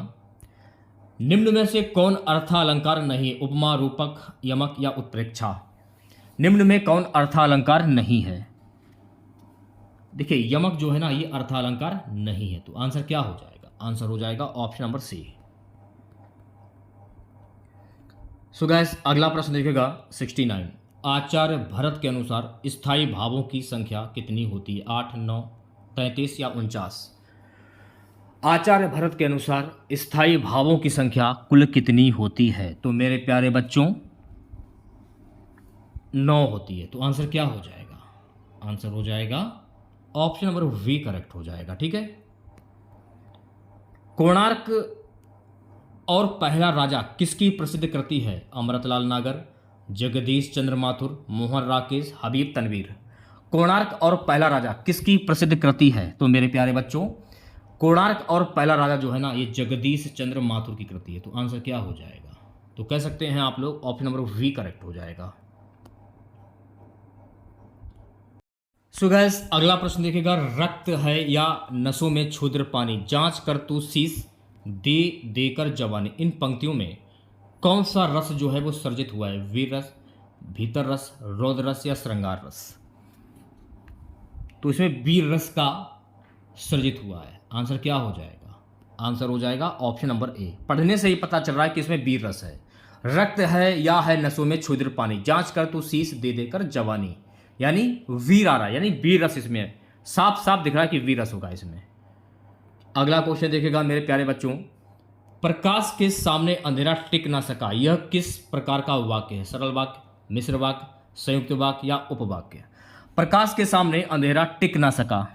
निम्न में से कौन अर्थालंकार नहीं? उपमा, रूपक, यमक या उत्प्रेक्षा। निम्न में कौन अर्थालंकार नहीं है? देखिए यमक जो है ना, ये अर्थालंकार नहीं है। तो आंसर क्या हो जाएगा? आंसर हो जाएगा option number C. So guys अगला प्रश्न देखेगा 69, आचार्य भरत के अनुसार स्थायी भावों की संख्या कितनी होती है? 8, 9, 33 या 49। आचार्य भरत के अनुसार स्थायी भावों की संख्या कुल कितनी होती है? तो मेरे प्यारे बच्चों 9 होती है। तो आंसर क्या हो जाएगा? आंसर हो जाएगा ऑप्शन नंबर वी करेक्ट हो जाएगा। ठीक है, कोणार्क और पहला राजा किसकी प्रसिद्ध कृति है? अमृतलाल नागर, जगदीश चंद्र माथुर, मोहन राकेश, हबीब तनवीर। कोणार्क और पहला राजा किसकी प्रसिद्ध कृति है? तो मेरे प्यारे बच्चों, कोणार्क और पहला राजा जो है ना, ये जगदीश चंद्र माथुर की कृति है। तो आंसर क्या हो जाएगा? तो कह सकते हैं आप लोग ऑप्शन नंबर वी करेक्ट हो जाएगा। सो गाइस अगला प्रश्न देखेगा, रक्त है या नसों में क्षुद्र पानी, जांच कर तू शीश दे देकर जवानी। इन पंक्तियों में कौन सा रस जो है वो सर्जित हुआ है? वीर रस, भीतर रस, रौद्र रस या श्रृंगार रस। तो इसमें वीर रस का सर्जित हुआ है। आंसर क्या हो जाएगा? आंसर हो जाएगा ऑप्शन नंबर ए। पढ़ने से ही पता चल रहा है कि इसमें वीर रस है। रक्त है या है नसों में क्षुद्र पानी, जांच कर तू शीश दे देकर जवानी, यानी वीर आ रहा है, यानी वीर रस इसमें है। साफ साफ दिख रहा है कि वीर रस होगा इसमें। अगला क्वेश्चन देखेगा मेरे प्यारे बच्चों, प्रकाश के सामने अंधेरा टिक ना सका, यह किस प्रकार का वाक्य है? सरल वाक्य, मिश्र वाक्य, संयुक्त वाक्य या उपवाक्य। प्रकाश के सामने अंधेरा टिक ना सका,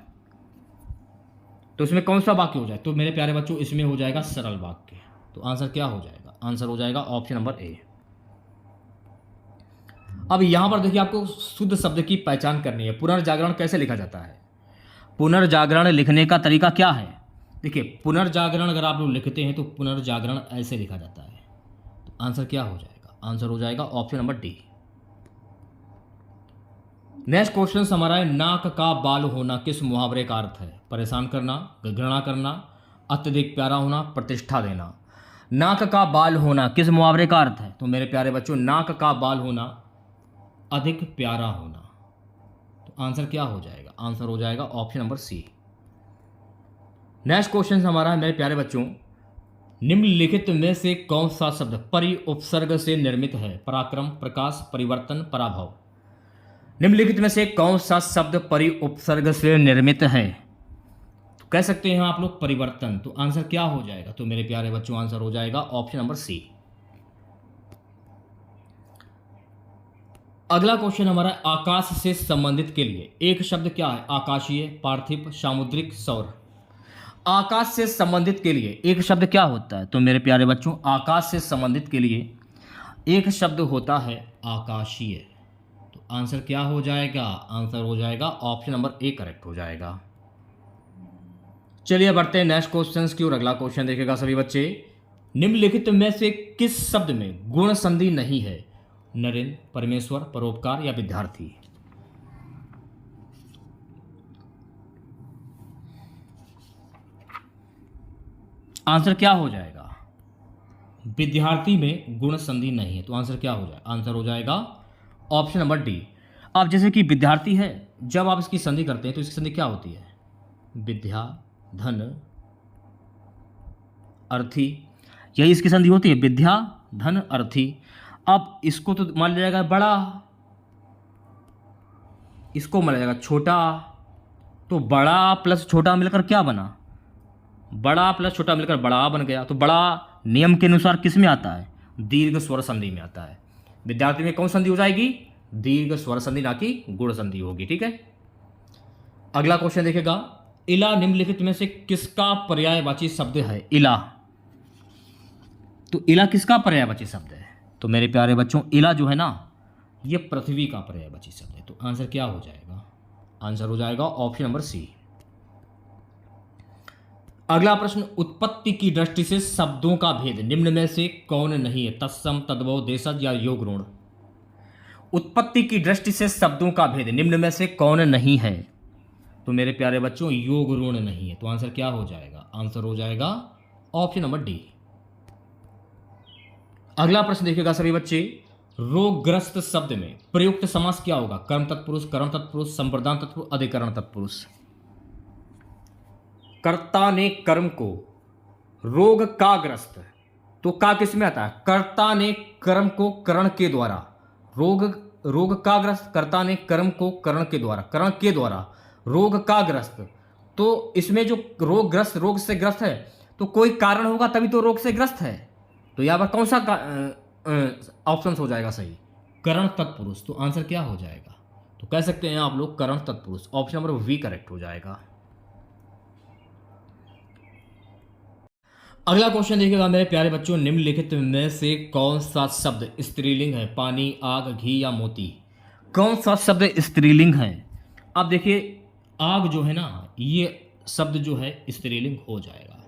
तो इसमें कौन सा वाक्य हो जाए? तो मेरे प्यारे बच्चों इसमें हो जाएगा सरल वाक्य। तो आंसर क्या हो जाएगा? आंसर हो जाएगा ऑप्शन नंबर ए। अब यहां पर देखिए आपको शुद्ध शब्द की पहचान करनी है। पुनर्जागरण कैसे लिखा जाता है? पुनर्जागरण लिखने का तरीका क्या है? देखिए पुनर्जागरण अगर आप लोग लिखते हैं तो पुनर्जागरण ऐसे लिखा जाता है। तो आंसर क्या हो जाएगा? आंसर हो जाएगा option number D. Next question हमारा है, नाक का बाल होना किस मुहावरे का अर्थ है? परेशान करना, घृणा करना, अत्यधिक प्यारा होना, प्रतिष्ठा देना। नाक का बाल होना किस मुहावरे का अर्थ है? तो मेरे प्यारे बच्चों नाक का बाल होना अधिक प्यारा होना। तो आंसर क्या हो जाएगा? आंसर हो जाएगा option number C. Next question हमारा है मेरे प्यारे बच्चों, निम्नलिखित में से कौन सा शब्द परि उपसर्ग से निर्मित है? पराक्रम, प्रकाश, परिवर्तन, पराभव। निम्नलिखित में से कौन सा शब्द परि उपसर्ग से निर्मित है? तो कह सकते हैं आप लोग परिवर्तन। तो आंसर क्या हो जाएगा? तो मेरे प्यारे बच्चों आंसर हो जाएगा ऑप्शन नंबर सी। अगला क्वेश्चन हमारा आकाश से संबंधित के लिए एक शब्द क्या है? आकाशीय, पार्थिव, सामुद्रिक, सौर। आकाश से संबंधित के लिए एक शब्द क्या होता है? तो मेरे प्यारे बच्चों आकाश से संबंधित के लिए एक शब्द होता है आकाशीय। तो आंसर क्या हो जाएगा? आंसर हो जाएगा ऑप्शन नंबर ए करेक्ट हो जाएगा। चलिए बढ़ते हैं नेक्स्ट क्वेश्चन की और अगला क्वेश्चन देखेगा सभी बच्चे, निम्नलिखित में से किस शब्द में गुण संधि नहीं है? नरेंद्र, परमेश्वर, परोपकार या विद्यार्थी। आंसर क्या हो जाएगा? विद्यार्थी में गुण संधि नहीं है। तो आंसर क्या हो जाएगा? आंसर हो जाएगा ऑप्शन नंबर डी। अब जैसे कि विद्यार्थी है, जब आप इसकी संधि करते हैं तो इसकी संधि क्या होती है? विद्या, धन, अर्थी, यही इसकी संधि होती है, विद्या धन अर्थी। अब इसको तो मान लिया जाएगा बड़ा, इसको मान लिया जाएगा छोटा, तो बड़ा प्लस छोटा मिलकर क्या बना, बड़ा प्लस छोटा मिलकर बड़ा बन गया। तो बड़ा नियम के अनुसार किस में आता है, दीर्घ स्वर संधि में आता है। विद्यार्थी में कौन संधि हो जाएगी, दीर्घ स्वर संधि, ना कि गुण संधि होगी। ठीक है, अगला क्वेश्चन देखेगा, इला निम्नलिखित में से किसका पर्यायवाची शब्द है। इला, तो इला किसका पर्यायवाची शब्द है, तो मेरे प्यारे बच्चों इला जो है ना, ये पृथ्वी का पर्यायवाची शब्द है। तो आंसर क्या हो जाएगा, आंसर हो जाएगा ऑप्शन नंबर सी। अगला प्रश्न, उत्पत्ति की दृष्टि से शब्दों का भेद निम्न में से कौन नहीं है, तत्सम तद्भव देशज या योग ऋण। उत्पत्ति की दृष्टि से शब्दों का भेद निम्न में से कौन नहीं है, तो मेरे प्यारे बच्चों योग ऋण नहीं है। तो आंसर क्या हो जाएगा, आंसर हो जाएगा ऑप्शन नंबर डी। अगला प्रश्न देखिएगा सभी बच्चे, रोगग्रस्त शब्द में प्रयुक्त समास क्या होगा, कर्म तत्पुरुष, करण तत्पुरुष, संप्रदान तत्पुरुष, अधिकरण तत्पुरुष। कर्ता ने कर्म को रोग का ग्रस्त, तो का किस में आता है, कर्ता ने कर्म को करण के द्वारा, रोग का ग्रस्त, कर्ता ने कर्म को करण के द्वारा, करण के द्वारा रोग का ग्रस्त। तो इसमें जो रोगग्रस्त, रोग से ग्रस्त है, तो कोई कारण होगा तभी तो रोग से ग्रस्त है। तो यहां पर कौन सा ऑप्शन हो जाएगा सही, करण तत्पुरुष। तो आंसर क्या हो जाएगा, तो कह सकते हैं आप लोग करण तत्पुरुष, ऑप्शन नंबर वी करेक्ट हो जाएगा। अगला क्वेश्चन देखिएगा मेरे प्यारे बच्चों, निम्नलिखित में से कौन सा शब्द स्त्रीलिंग है, पानी, आग, घी या मोती। कौन सा शब्द स्त्रीलिंग है। अब देखिए आग जो है ना, ये शब्द जो है स्त्रीलिंग हो जाएगा।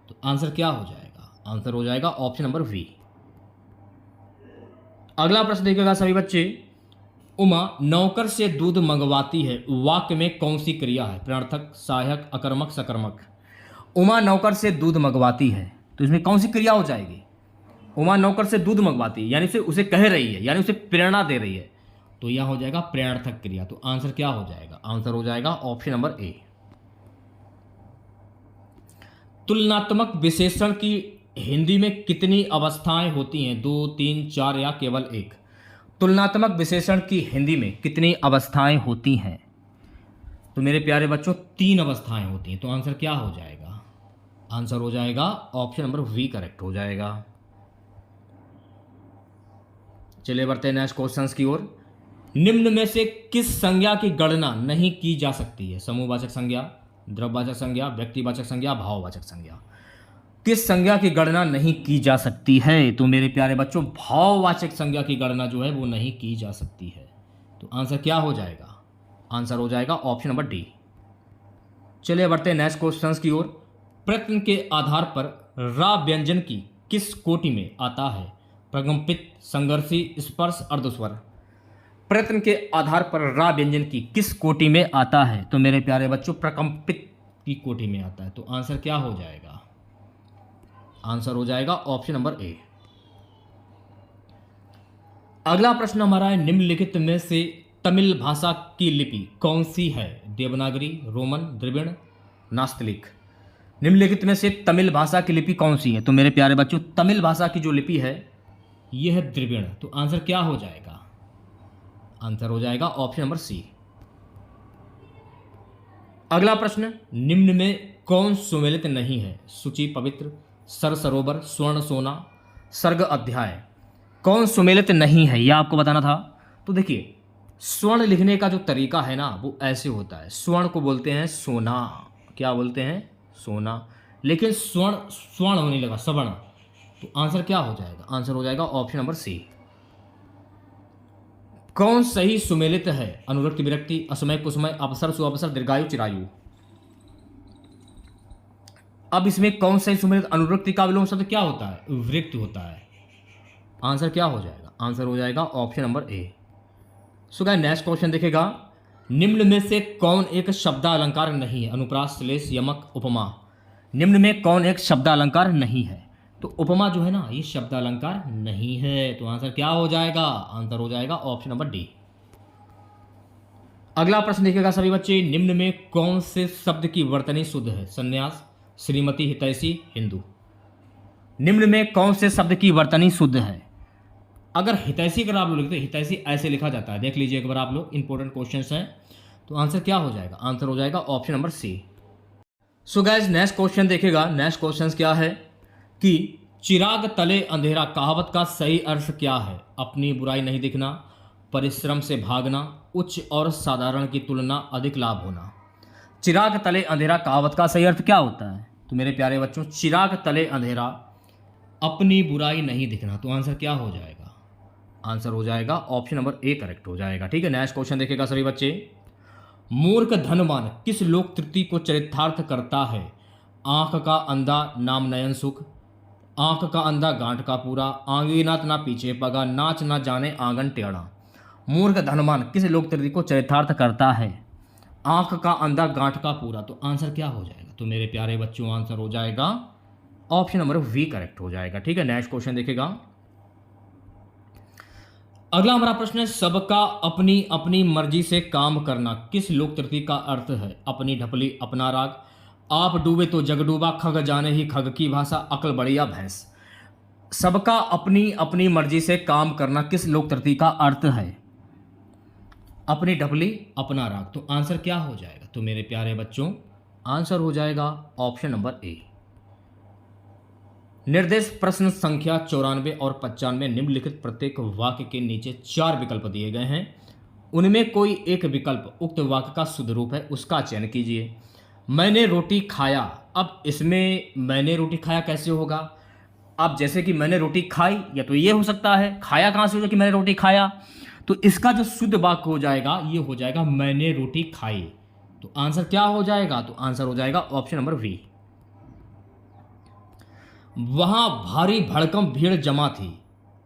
तो आंसर क्या हो जाएगा, आंसर हो जाएगा ऑप्शन नंबर वी। अगला प्रश्न देखिएगा सभी बच्चे, उमा नौकर से दूध मंगवाती है, वाक्य में कौन सी क्रिया है, प्रार्थक, सहायक, अकर्मक, सकर्मक। उमा नौकर से दूध मंगवाती है, तो इसमें कौन सी क्रिया हो जाएगी, उमा नौकर से दूध मंगवाती है यानी से उसे कह रही है, यानी उसे प्रेरणा दे रही है। तो यह हो जाएगा प्रेरणार्थक क्रिया। तो आंसर क्या हो जाएगा, आंसर हो जाएगा ऑप्शन नंबर ए। तुलनात्मक विशेषण की हिंदी में कितनी अवस्थाएं होती हैं, 2, 3, 4 या केवल एक। तुलनात्मक विशेषण की हिंदी में कितनी अवस्थाएं होती हैं, तो मेरे प्यारे बच्चों 3 अवस्थाएं होती हैं। तो आंसर क्या हो जाएगा, आंसर हो जाएगा ऑप्शन नंबर वी करेक्ट हो जाएगा। चलिए बढ़ते हैं नेक्स्ट क्वेश्चंस की ओर। निम्न में से किस संज्ञा की गणना नहीं की जा सकती है, समूहवाचक संज्ञा, द्रव्यवाचक संज्ञा, व्यक्तिवाचक संज्ञा, भाववाचक संज्ञा। किस संज्ञा की गणना नहीं की जा सकती है, तो मेरे प्यारे बच्चों भाववाचक संज्ञा की गणना जो है वो नहीं की जा सकती है। तो आंसर क्या हो जाएगा, आंसर हो जाएगा ऑप्शन नंबर डी। चलिए बढ़ते हैं नेक्स्ट क्वेश्चंस की ओर। प्रश्न के आधार पर रा व्यंजन की किस कोटि में आता है, प्रकंपित, संघर्षी, स्पर्श, अर्धस्वर। प्रश्न के आधार पर रा व्यंजन की किस कोटि में आता है, तो मेरे प्यारे बच्चों प्रकंपित की कोटि में आता है। तो आंसर क्या हो जाएगा, आंसर हो जाएगा ऑप्शन नंबर ए। अगला प्रश्न हमारा है, निम्नलिखित में से तमिल भाषा की लिपि कौन सी है, देवनागरी, रोमन, द्रविड़, नास्तलिक। निम्नलिखित में से तमिल भाषा की लिपि कौन सी है, तो मेरे प्यारे बच्चों तमिल भाषा की जो लिपि है यह है द्रविड़। तो आंसर क्या हो जाएगा, आंसर हो जाएगा ऑप्शन नंबर सी। अगला प्रश्न, निम्न में कौन सुमेलित नहीं है, सूची, पवित्र, सर सरोवर, स्वर्ण सोना, सर्ग अध्याय। कौन सुमेलित नहीं है यह आपको बताना था। तो देखिए स्वर्ण लिखने का जो तरीका है ना वो ऐसे होता है, स्वर्ण को बोलते हैं सोना, क्या बोलते हैं, सोना, लेकिन स्वर्ण स्वर्ण होने लगा सवर्ण। तो आंसर क्या हो जाएगा, आंसर हो जाएगा ऑप्शन नंबर सी। कौन सही सुमेलित है, अनुरक्ति, विरक्ति, असमय, कुसमय, अवसर, सुअवसर, दीर्घायु, चिरायु। अब इसमें कौन सही सुमेलित, अनुरक्ति का विलोम शब्द क्या होता है, विरक्ति होता है। आंसर क्या हो जाएगा, आंसर हो जाएगा option number A. So guys next question देखेगा, निम्न में से कौन एक शब्दालंकार नहीं है, अनुप्रास, श्लेष, यमक, उपमा। निम्न में कौन एक शब्दालंकार नहीं है, तो उपमा जो है ना ये शब्दालंकार नहीं है। तो आंसर क्या हो जाएगा, आंसर हो जाएगा ऑप्शन नंबर डी। अगला प्रश्न देखिएगा सभी बच्चे, निम्न में कौन से शब्द की वर्तनी शुद्ध है, संन्यास, श्रीमती, हितैषी, हिंदू। निम्न में कौन से शब्द की वर्तनी शुद्ध है? अगर हितैषी अगर आप लोग लिखते हैं, हितैषी ऐसे लिखा जाता है, देख लीजिए एक बार आप लोग, इंपॉर्टेंट क्वेश्चन हैं। तो आंसर क्या हो जाएगा? आंसर हो जाएगा option number C. So guys next question देखेगा। नेक्स्ट क्वेश्चन क्या है कि चिराग तले अंधेरा कहावत का सही अर्थ क्या है? अपनी बुराई नहीं दिखना, परिश्रम से भागना, उच्च और साधारण की तुलना अधिक लाभ होना। चिराग तले अंधेरा कहावत का सही अर्थ क्या होता है? तो मेरे प्यारे बच्चों, चिराग तले अंधेरा, अपनी बुराई नहीं दिखना। तो आंसर क्या हो जाएगा? आंसर हो जाएगा ऑप्शन नंबर ए करेक्ट हो जाएगा। ठीक है, नेक्स्ट क्वेश्चन देखेगा सभी बच्चे। मूर्ख धनवान किस लोक तृप्ति को चरितार्थ करता है? आंख का अंधा नाम नयन सुख, आंख का अंधा गांठ का पूरा, आगे नाथ ना पीछे पगा, नाच ना जाने आंगन टेढ़ा। मूर्ख धनवान किस लोक तृप्ति को चरितार्थ करता है? आंख का अंधा गांठ का पूरा। तो आंसर क्या हो जाएगा? तो मेरे प्यारे बच्चों आंसर हो जाएगा ऑप्शन नंबर वी करेक्ट हो जाएगा। ठीक है, नेक्स्ट क्वेश्चन देखेगा। अगला हमारा प्रश्न है, सबका अपनी अपनी मर्जी से काम करना किस लोक तृप्ति का अर्थ है? अपनी ढपली अपना राग, आप डूबे तो जग डूबा, खग जाने ही खग की भाषा, अकल बढ़िया भैंस। सबका अपनी अपनी मर्जी से काम करना किस लोक तृप्ति का अर्थ है? अपनी ढपली अपना राग। तो आंसर क्या हो जाएगा? तो मेरे प्यारे बच्चों आंसर हो जाएगा ऑप्शन नंबर ए। निर्देश प्रश्न संख्या 94 और 95 निम्नलिखित प्रत्येक वाक्य के नीचे 4 विकल्प दिए गए हैं। उनमें कोई एक विकल्प उक्त वाक्य का शुद्ध रूप है, उसका चयन कीजिए। मैंने रोटी खाया, अब इसमें मैंने रोटी खाया कैसे होगा? अब जैसे कि मैंने रोटी खाई, या तो ये हो सकता है, खाया कहाँ से होगा कि मैंने रोटी खाया? तो इसका जो शुद्ध वाक्य हो जाएगा ये हो जाएगा मैंने रोटी खाई। तो आंसर क्या हो जाएगा? तो आंसर हो जाएगा ऑप्शन नंबर वी। वहां भारी भड़कम भीड़ जमा थी,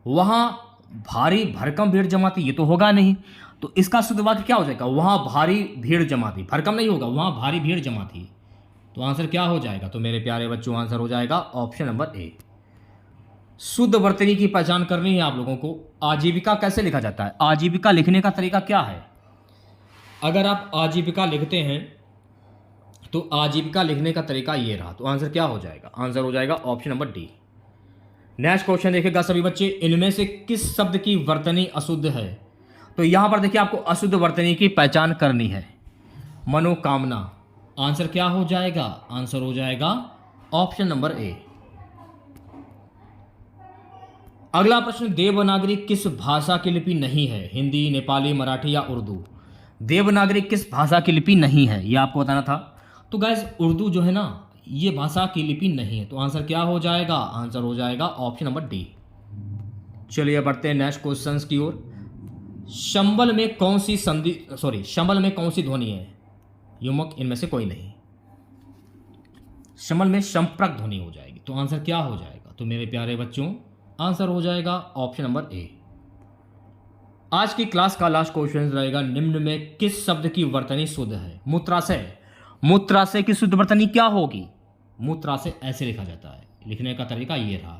वहां भारी भड़कम भीड़ जमा थी, ये तो होगा नहीं। तो इसका शुद्ध वाक्य क्या हो जाएगा? वहां भारी भीड़ जमा थी, भड़कम नहीं होगा, वहां भारी भीड़ जमा थी। तो आंसर क्या हो जाएगा? तो मेरे प्यारे बच्चों आंसर हो जाएगा ऑप्शन नंबर ए। शुद्ध वर्तनी की पहचान करनी है आप लोगों को। आजीविका कैसे लिखा जाता है? आजीविका लिखने का तरीका क्या है? अगर आप आजीविका लिखते हैं तो आजीविका लिखने का तरीका ये रहा। तो आंसर क्या हो जाएगा? आंसर हो जाएगा option number D. Next question देखेगा सभी बच्चे। इनमें से किस शब्द की वर्तनी अशुद्ध है? तो यहां पर देखिए आपको अशुद्ध वर्तनी की पहचान करनी है। मनोकामना। आंसर क्या हो जाएगा? आंसर हो जाएगा ऑप्शन नंबर ए। अगला प्रश्न, देवनागरी किस भाषा की लिपि नहीं है? हिंदी, नेपाली, मराठी या उर्दू? देवनागरी किस भाषा की लिपि नहीं है, यह आपको बताना था। तो गाइस उर्दू जो है ना, ये भाषा की लिपि नहीं है। तो आंसर क्या हो जाएगा? आंसर हो जाएगा ऑप्शन नंबर डी। चलिए बढ़ते हैं नेक्स्ट क्वेश्चंस की ओर। शंबल में कौन सी शंबल में कौन सी ध्वनि है? युमक इनमें से कोई नहीं। शंबल में संप्रक ध्वनि हो जाएगी। तो आंसर क्या हो जाएगा? तो मेरे प्यारे बच्चों आंसर हो जाएगा ऑप्शन नंबर ए। आज की क्लास का लास्ट क्वेश्चन रहेगा, निम्न में किस शब्द की वर्तनी शुद्ध है? मूत्राशय। मूत्राशय की शुद्ध वर्तनी क्या होगी? मूत्राशय ऐसे लिखा जाता है, लिखने का तरीका ये रहा।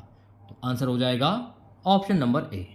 तो आंसर हो जाएगा ऑप्शन नंबर ए।